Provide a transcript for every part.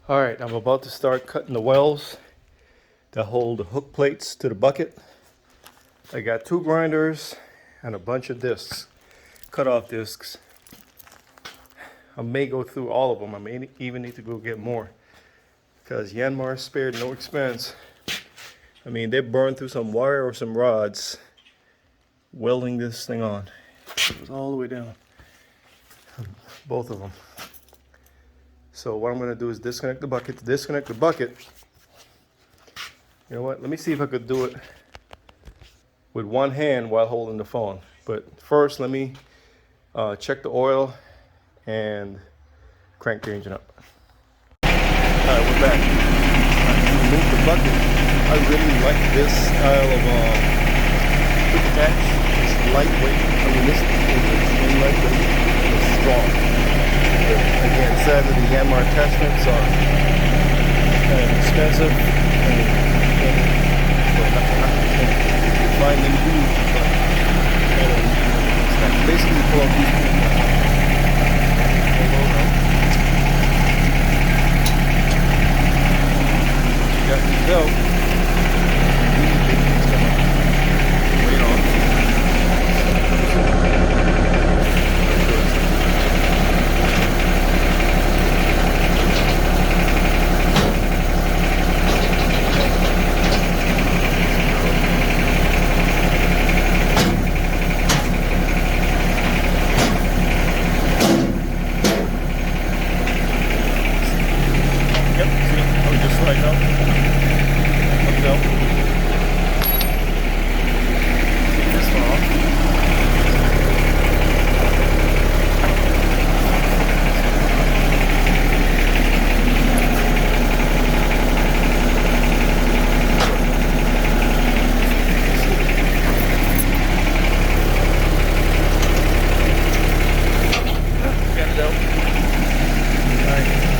All right, I'm about to start cutting the wells that hold the hook plates to the bucket. I got 2 grinders and a bunch of discs, cut-off discs. I may go through all of them. I may even need to go get more because Yanmar spared no expense. I mean, they burned through some wire or some rods welding this thing on. It was all the way down, both of them. So what I'm going to do is disconnect the bucket. To disconnect the bucket, you know what? Let me see if I could do it with one hand while holding the phone. But first, let me check the oil and crank the engine up. All right, we're back. Remove the bucket. I really like this style of quick attach. It's lightweight. I mean, this is extremely lightweight. It's strong. But again, sadly, the Yanmar attachments are kind of expensive. Find them huge, but basically you pull out these pins. You got these out. Wait on.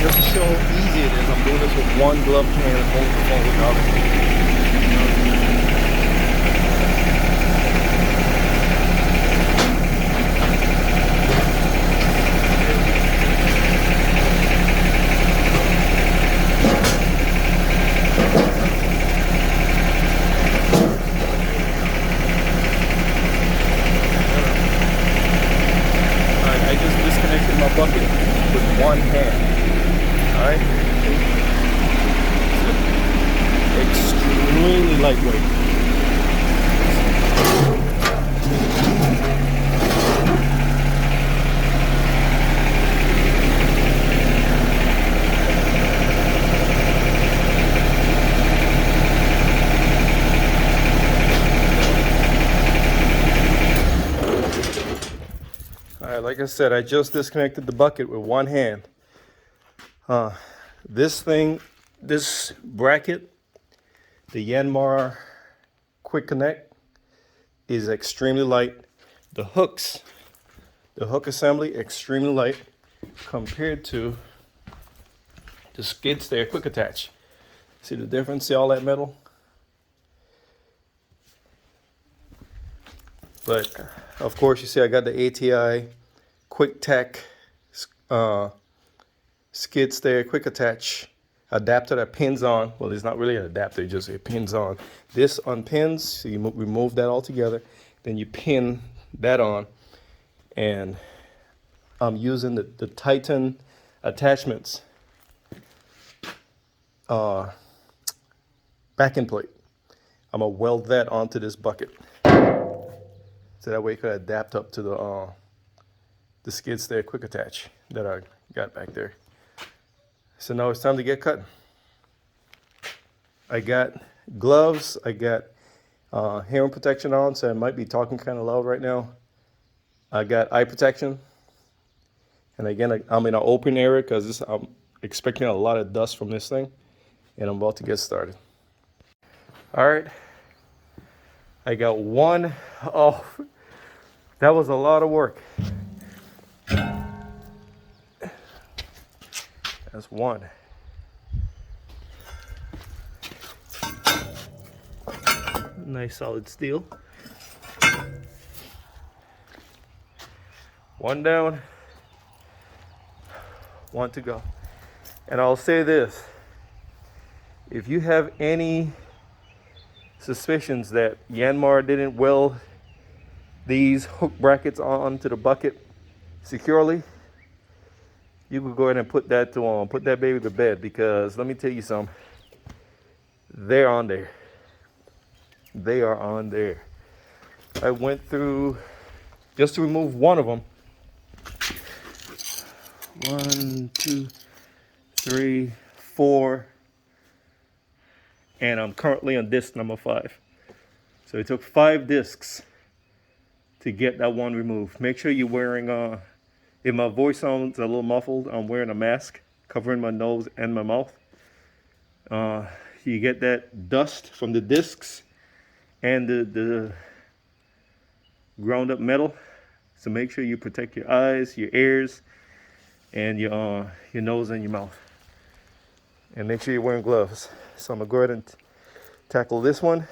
Just to show how easy it is, I'm doing this with one gloved hand and holding the phone with the other. Alright, I just disconnected my bucket with one hand. Alright, extremely lightweight. Alright, like I said, I just disconnected the bucket with one hand. This bracket, the Yanmar Quick Connect, is extremely light. The hook assembly, extremely light compared to the skid steer quick attach. See the difference? See all that metal? But of course, you see I got the ATI Quick Tech skid steer quick attach adapter that pins on. Well, it's not really an adapter, just it pins on. This unpins, so you remove that all together, then you pin that on, and I'm using the Titan attachments backing plate. I'm gonna weld that onto this bucket, so that way it could adapt up to the skid steer quick attach that I got back there. So now it's time to get cutting. I got gloves, I got hearing protection on, so I might be talking kind of loud right now. I got eye protection. And again, I'm in an open area because I'm expecting a lot of dust from this thing. And I'm about to get started. All right. I got one. Oh, that was a lot of work. That's one. Nice solid steel. One down, one to go. And I'll say this, if you have any suspicions that Yanmar didn't weld these hook brackets onto the bucket securely, you could go ahead and put that baby to bed, because let me tell you something, they're on there. They are on there. I went through, just to remove one of them, 1, 2, 3, 4, and I'm currently on disc number 5. So it took 5 discs to get that one removed. Make sure you're wearing, if my voice sounds a little muffled, I'm wearing a mask covering my nose and my mouth. You get that dust from the discs and the ground up metal. So make sure you protect your eyes, your ears, and your nose and your mouth. And make sure you're wearing gloves. So I'm gonna go ahead and tackle this one.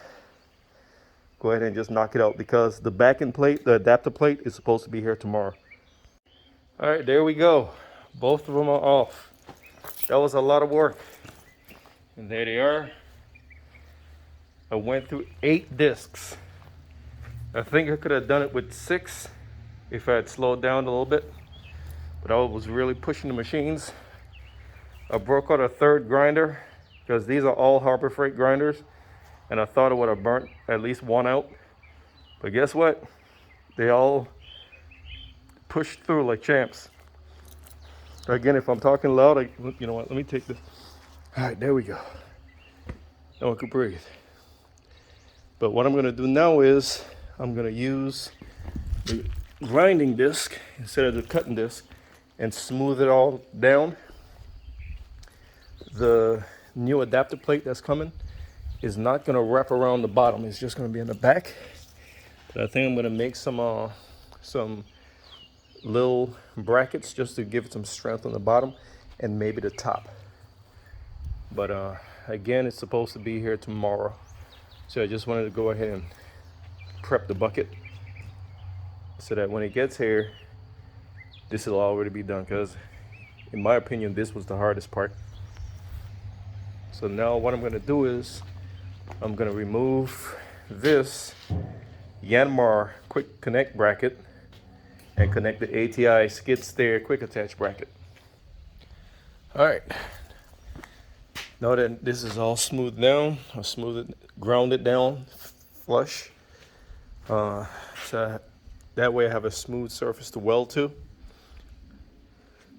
Go ahead and just knock it out, because the backing plate, the adapter plate, is supposed to be here tomorrow. All right, there we go. Both of them are off. That was a lot of work. And there they are. I went through 8 discs. I think I could have done it with 6 if I had slowed down a little bit, but I was really pushing the machines. I broke out a 3rd grinder, because these are all Harbor Freight grinders, and I thought I would have burnt at least one out. But guess what? They all pushed through like champs. Again, if I'm talking loud, you know what? Let me take this. All right, there we go. Now I can breathe. But what I'm going to do now is I'm going to use the grinding disc instead of the cutting disc and smooth it all down. The new adapter plate that's coming is not going to wrap around the bottom. It's just going to be in the back. But I think I'm going to make some little brackets just to give it some strength on the bottom and maybe the top. But again, it's supposed to be here tomorrow. So I just wanted to go ahead and prep the bucket so that when it gets here, this will already be done, because in my opinion, this was the hardest part. So now what I'm going to do is I'm going to remove this Yanmar quick connect bracket and connect the ATI skid steer quick attach bracket. All right. Now that this is all smoothed down, I'll smooth it, ground it down flush. So that way I have a smooth surface to weld to.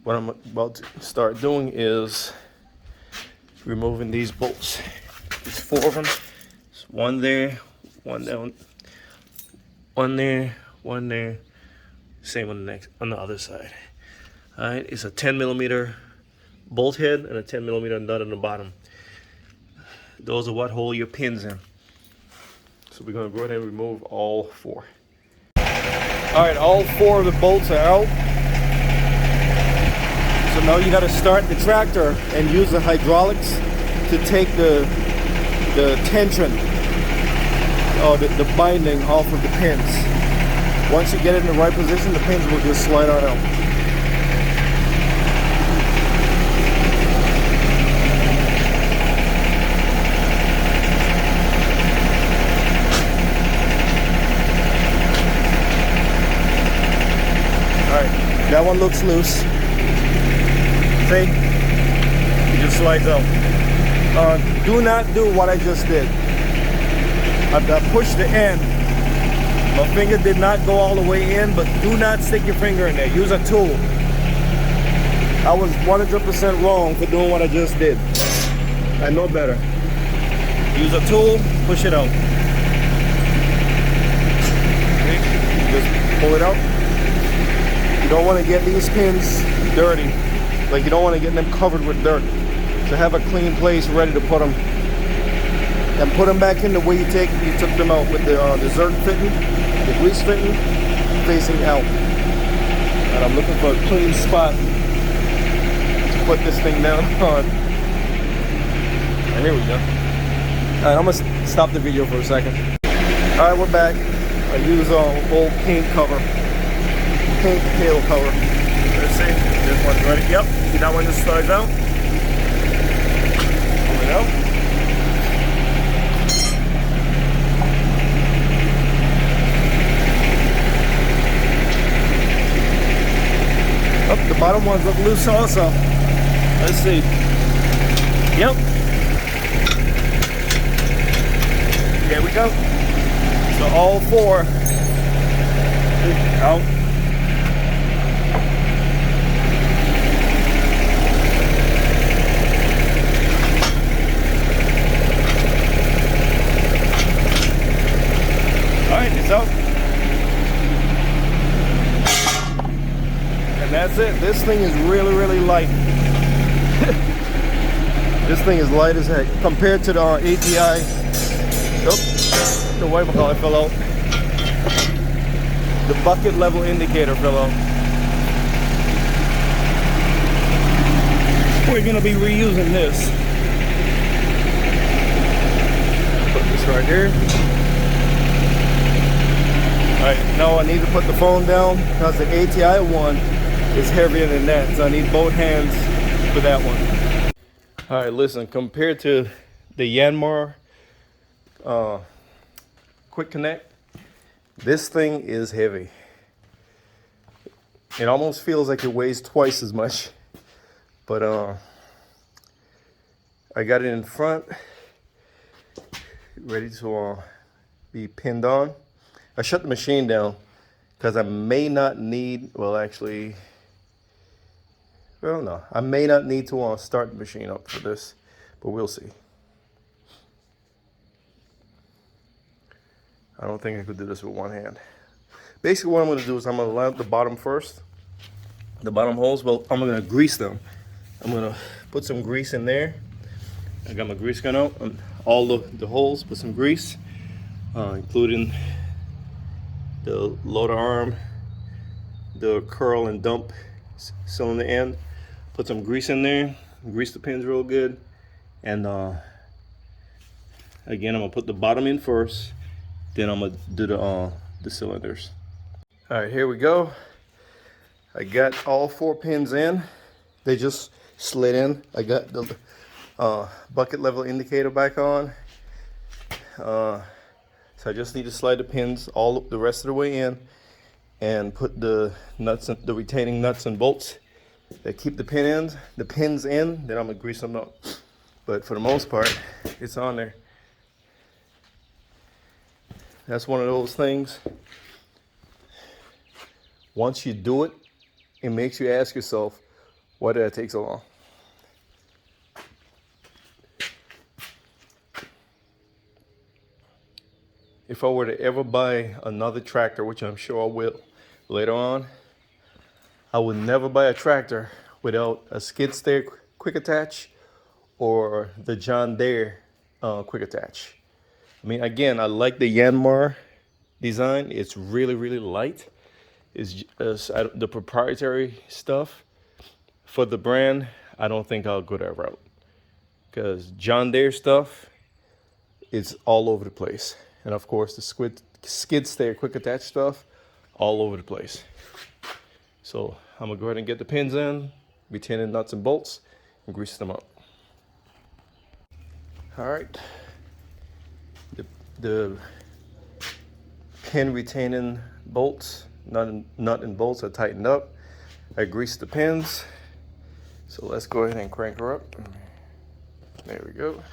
What I'm about to start doing is removing these bolts. There's 4 of them. There's one there, one down, one there, one there. Same on the other side. All right, it's a 10mm bolt head and a 10mm nut on the bottom. Those are what hold your pins in. So we're gonna go ahead and remove all 4. All right, all 4 of the bolts are out. So now you gotta start the tractor and use the hydraulics to take the tension or the binding off of the pins. Once you get it in the right position, the pins will just slide on out. That one looks loose. See? It just slides out. Do not do what I just did. I pushed the end. My finger did not go all the way in, but do not stick your finger in there. Use a tool. I was 100% wrong for doing what I just did. I know better. Use a tool, push it out. Okay. Just pull it out. You don't want to get these pins dirty. Like, you don't want to get them covered with dirt. So have a clean place ready to put them. And put them back in the way you took them out with the zerk fitting, the grease fitting, facing out. And I'm looking for a clean spot to put this thing down on. And here we go. Alright, I'm gonna stop the video for a second. Alright, we're back. I use an old paint cover. Paint tail cover. Let's see. This one's ready. Yep. See that one just slides out? Oh, the bottom ones look loose also. Let's see. Yep. There we go. So all four out. Alright, it's out. And that's it. This thing is really, really light. This thing is light as heck compared to the ATI. Oh, the white collar fell out. The bucket level indicator fell out. We're gonna be reusing this. Put this right here. Alright, now I need to put the phone down because the ATI one is heavier than that, so I need both hands for that one. Alright, listen, compared to the Yanmar Quick Connect, this thing is heavy. It almost feels like it weighs twice as much, but I got it in front, ready to be pinned on. I shut the machine down because I may not need, well actually, well no, I may not need to start the machine up for this, but we'll see. I don't think I could do this with one hand. Basically what I'm gonna do is I'm gonna line up the bottom first. The bottom holes, well, I'm gonna grease them. I'm gonna put some grease in there. I got my grease gun out on all the holes, put some grease, including the loader arm, the curl and dump cylinder end. Put some grease in there, grease the pins real good, and again I'm gonna put the bottom in first, then I'm gonna do the cylinders. All right, here we go. I got all four pins in. They just slid in. I got the bucket level indicator back on. So I just need to slide the pins all the rest of the way in and put the nuts, the retaining nuts and bolts that keep the pins in. Then I'm gonna grease them up. But for the most part, it's on there. That's one of those things. Once you do it, it makes you ask yourself, why did that take so long? If I were to ever buy another tractor, which I'm sure I will later on, I would never buy a tractor without a skid steer quick attach or the John Deere quick attach. I mean, again, I like the Yanmar design. It's really, really light. It's the proprietary stuff for the brand. I don't think I'll go that route because John Deere stuff is all over the place. And of course, the skid steer quick attach stuff, all over the place. So I'm gonna go ahead and get the pins in, retaining nuts and bolts, and grease them up. All right, the pin retaining bolts, nut and bolts are tightened up. I greased the pins. So let's go ahead and crank her up. There we go.